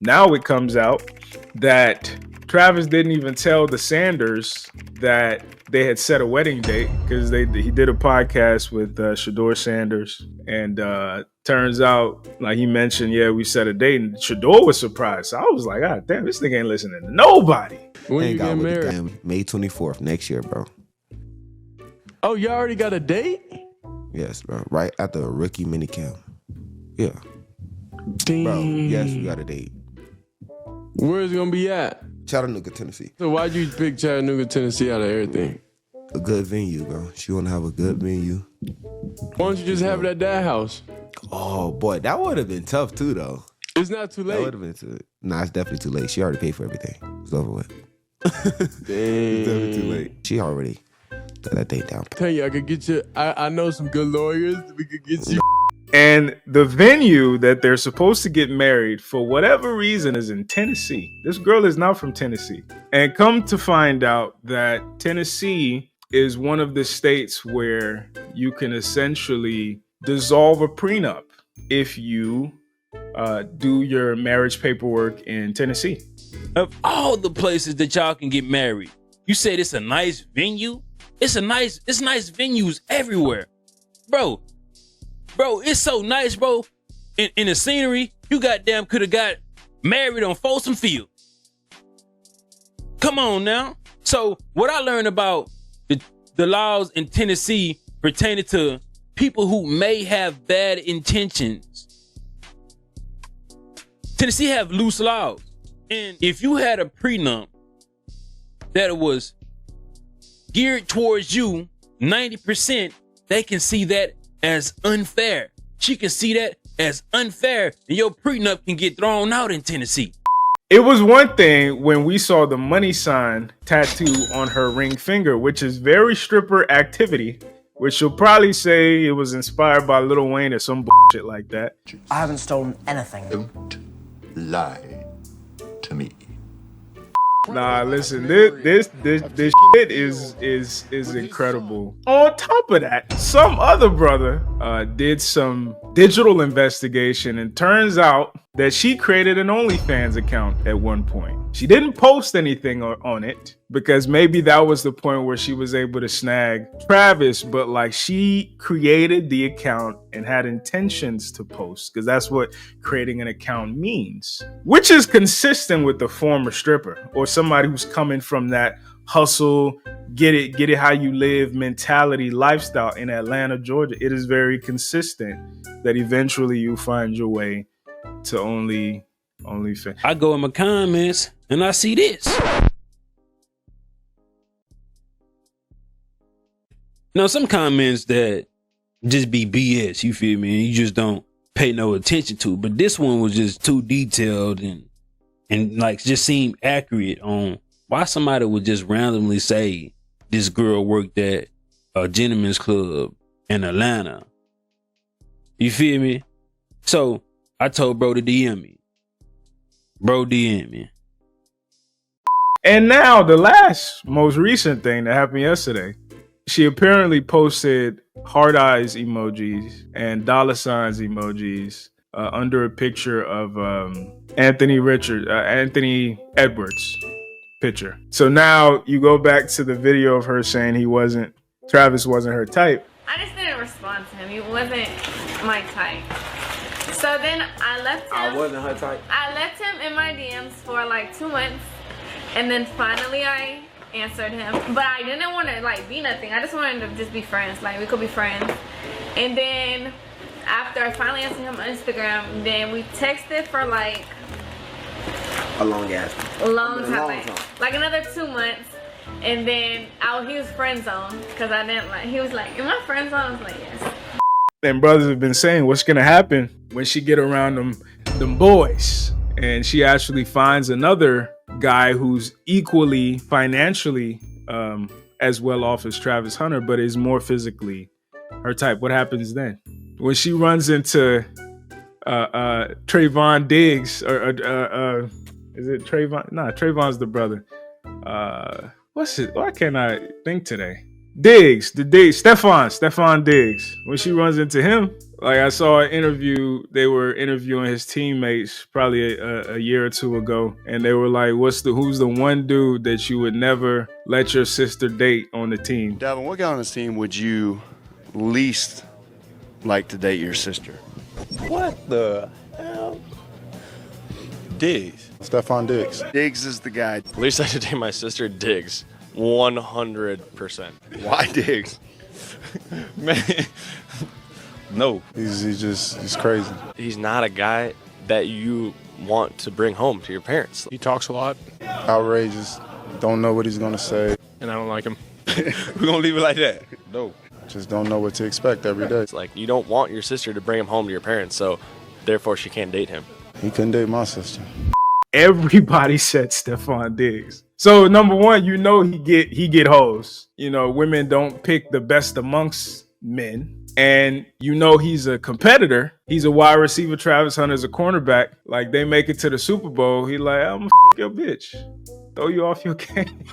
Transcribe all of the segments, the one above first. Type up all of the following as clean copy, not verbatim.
Now it comes out that Travis didn't even tell the Sanders that they had set a wedding date because he did a podcast with Shador Sanders, and turns out, like he mentioned, yeah, we set a date, and Shador was surprised. So I was like, God damn, this nigga ain't listening to nobody. When you get married? May 24th next year, bro. Oh, you already got a date? Yes, bro. Right after a rookie minicamp. Yeah. Damn. Bro, yes, we got a date. Where's it gonna be at? Chattanooga, Tennessee. So why'd you pick Chattanooga, Tennessee out of everything? A good venue, bro. She want to have a good venue. Why don't you just have it at that house? Oh, boy. That would have been tough, too, though. It's not too late. That would have been too. Nah, it's definitely too late. She already paid for everything. It's over with. Damn. It's definitely too late. She already got that date down. Tell you, I could get you. I know some good lawyers. We could get you. And the venue that they're supposed to get married, for whatever reason, is in Tennessee. This girl is not from Tennessee. And come to find out that Tennessee is one of the states where you can essentially dissolve a prenup if you do your marriage paperwork in Tennessee. Of all the places that y'all can get married, you said it's a nice venue? It's nice venues everywhere. Bro, it's so nice, bro. In the scenery, you goddamn could have got married on Folsom Field. Come on now. So what I learned about the laws in Tennessee pertaining to people who may have bad intentions. Tennessee have loose laws. And if you had a prenup that was geared towards you, 90%, they can see that as unfair. She can see that as unfair, and your prenup can get thrown out in Tennessee. It was one thing when we saw the money sign tattoo on her ring finger, which is very stripper activity, which you'll probably say it was inspired by Lil Wayne or some bullshit like that. I haven't stolen anything. Don't lie to me. Nah, listen, this shit is incredible. On top of that, some other brother did some digital investigation, and turns out that she created an OnlyFans account at one point. She didn't post anything on it because maybe that was the point where she was able to snag Travis, but like she created the account and had intentions to post, because that's what creating an account means, which is consistent with the former stripper or somebody who's coming from that hustle, get it how you live mentality lifestyle in Atlanta, Georgia. It is very consistent that eventually you find your way to OnlyFans. I go in my comments and I see this. Now, some comments that just be BS, you feel me? And you just don't pay no attention to. But this one was just too detailed and like just seemed accurate on why somebody would just randomly say this girl worked at a gentleman's club in Atlanta. You feel me? So I told bro to DM me. Bro DM me. And now the most recent thing that happened yesterday. She apparently posted heart eyes emojis and dollar signs emojis under a picture of Anthony Edwards picture. So now you go back to the video of her saying Travis wasn't her type. I just didn't respond to him. He wasn't my type. So then I left him. I wasn't her type. I left him in my DMs for like 2 months, and then finally I answered him. But I didn't want to like be nothing. I just wanted to just be friends. Like we could be friends. And then after I finally answered him on Instagram, then we texted for like A long time. Like another 2 months. And then he was friend zoned because I didn't like. He was like, "Am I friend zoned?" I was like, "Yes." And brothers have been saying what's gonna happen when she get around them boys, and she actually finds another guy who's equally financially as well off as Travis Hunter, but is more physically her type. What happens then when she runs into Trayvon Diggs or is it Trayvon? Nah, Trayvon's the brother. What's it? Why can't I think today? Diggs, Stephon Diggs. When she runs into him, Like I saw an interview, they were interviewing his teammates probably a year or two ago, and they were like, who's the one dude that you would never let your sister date on the team? Davin, what guy on this team would you least like to date your sister? What the hell? Diggs. Stephon Diggs. Diggs is the guy. Least I should date my sister, Diggs. 100%. Why Diggs? Man. No. He's crazy. He's not a guy that you want to bring home to your parents. He talks a lot. Outrageous. Don't know what he's going to say. And I don't like him. We're going to leave it like that. No. Just don't know what to expect every day. It's like you don't want your sister to bring him home to your parents, so therefore she can't date him. He couldn't date my sister. Everybody said Stephon Diggs. So number one, he get hoes. Women don't pick the best amongst men. And he's a competitor. He's a wide receiver. Travis Hunter's a cornerback. Like they make it to the Super Bowl. He like, I'm gonna your bitch. Throw you off your game.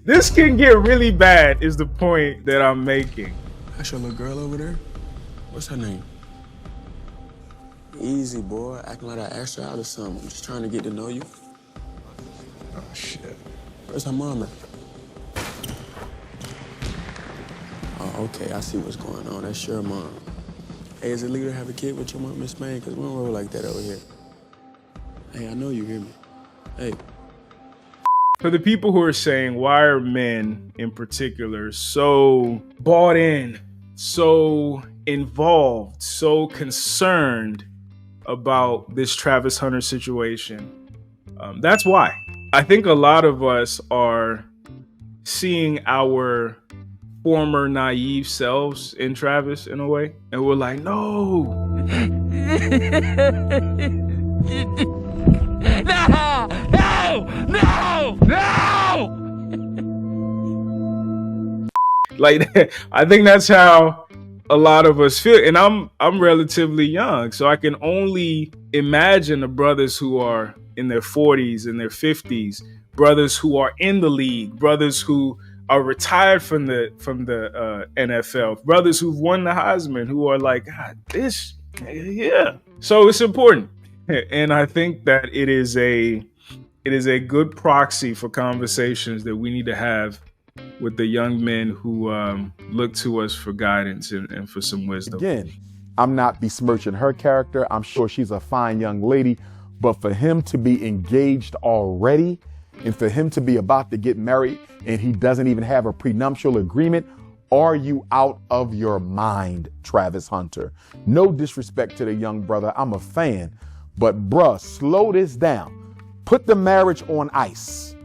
This can get really bad is the point that I'm making. That's your little girl over there? What's her name? Easy, boy. Acting like I asked her out or something. I'm just trying to get to know you. Oh, shit. Where's her mama? Oh, okay. I see what's going on. That's your mom. Hey, is it legal to have a kid with your mom, Miss Spain? Because we don't roll like that over here. Hey, I know you hear me. Hey. For the people who are saying, why are men in particular so bought in, so involved, so concerned about this Travis Hunter situation? That's why. I think a lot of us are seeing our former naive selves in Travis in a way, and we're like, no. No! Like, I think that's how a lot of us feel. And I'm relatively young, so I can only imagine the brothers who are in their 40s and their 50s, brothers who are in the league, brothers who are retired from the NFL, brothers who've won the Heisman, who are like, God, this, yeah. So it's important. And I think that it is a good proxy for conversations that we need to have with the young men who look to us for guidance and for some wisdom. Again, I'm not besmirching her character. I'm sure she's a fine young lady, but for him to be engaged already and for him to be about to get married and he doesn't even have a prenuptial agreement, are you out of your mind, Travis Hunter? No disrespect to the young brother. I'm a fan. But bruh, slow this down. Put the marriage on ice.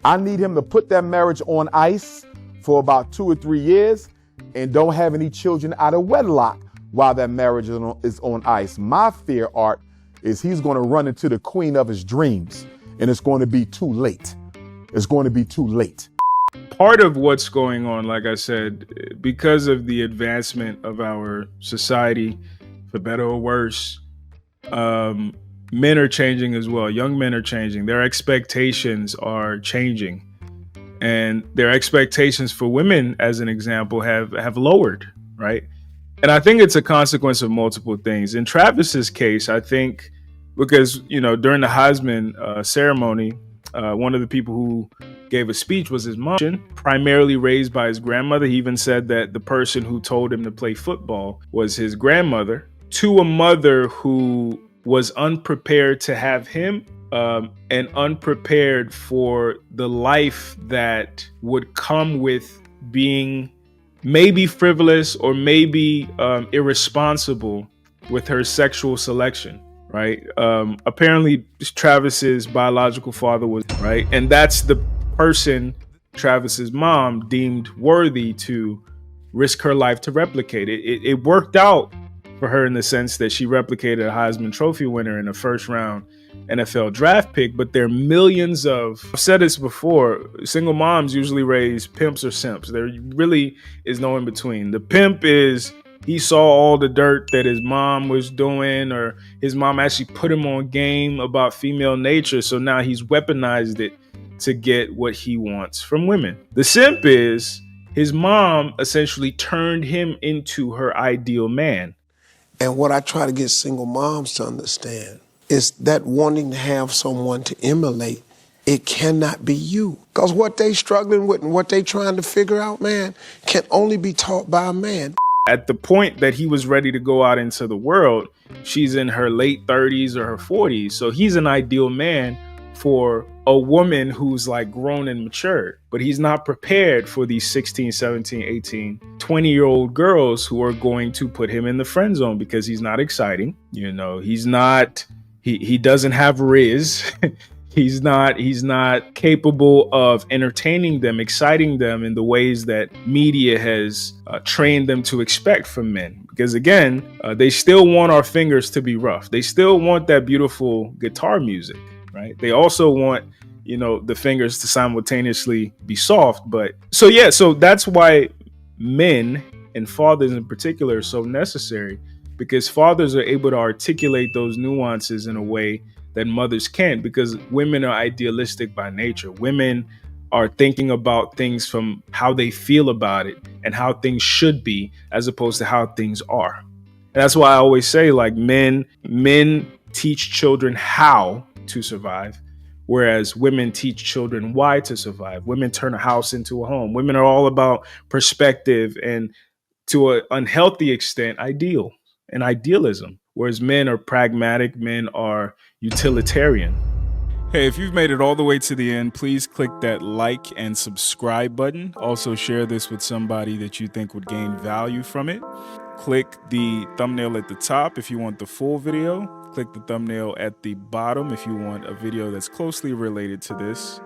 I need him to put that marriage on ice for about 2 or 3 years and don't have any children out of wedlock while that marriage is on ice. My fear, Art, is he's going to run into the queen of his dreams and it's going to be too late. It's going to be too late. Part of what's going on, like I said, because of the advancement of our society, for better or worse, men are changing as well. Young men are changing. Their expectations are changing. And their expectations for women, as an example, have lowered, right? And I think it's a consequence of multiple things. In Travis's case, I think because, during the Heisman ceremony, one of the people who gave a speech was his mom, primarily raised by his grandmother. He even said that the person who told him to play football was his grandmother, to a mother who was unprepared to have him and unprepared for the life that would come with being maybe frivolous or maybe irresponsible with her sexual selection, right? Apparently Travis's biological father was, right? And that's the person Travis's mom deemed worthy to risk her life to replicate it. It worked out for her in the sense that she replicated a Heisman Trophy winner in a first-round NFL draft pick, but there are millions of, I've said this before, single moms usually raise pimps or simps. There really is no in between. The pimp is, he saw all the dirt that his mom was doing, or his mom actually put him on game about female nature, so now he's weaponized it to get what he wants from women. The simp is, his mom essentially turned him into her ideal man. And what I try to get single moms to understand is that wanting to have someone to emulate, it cannot be you. Because what they struggling with and what they trying to figure out, man, can only be taught by a man. At the point that he was ready to go out into the world, she's in her late 30s or her 40s. So he's an ideal man for a woman who's like grown and matured, but he's not prepared for these 16, 17, 18, 20-year-old girls who are going to put him in the friend zone because he's not exciting. You know, he's not, he doesn't have riz. He's not capable of entertaining them, exciting them in the ways that media has trained them to expect from men. Because again, they still want our fingers to be rough. They still want that beautiful guitar music, right? They also want, you know, the fingers to simultaneously be soft. But so that's why men and fathers in particular are so necessary, because fathers are able to articulate those nuances in a way that mothers can't, because women are idealistic by nature. Women are thinking about things from how they feel about it and how things should be, as opposed to how things are. And that's why I always say, like, men teach children how to survive, whereas women teach children why to survive. Women turn a house into a home. Women are all about perspective and, to an unhealthy extent, idealism. Whereas men are pragmatic, men are utilitarian. Hey, if you've made it all the way to the end, please click that like and subscribe button. Also share this with somebody that you think would gain value from it. Click the thumbnail at the top if you want the full video. Click the thumbnail at the bottom if you want a video that's closely related to this.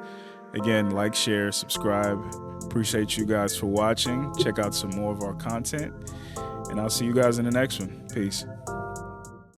Again, like, share, subscribe. Appreciate you guys for watching. Check out some more of our content, and I'll see you guys in the next one. Peace.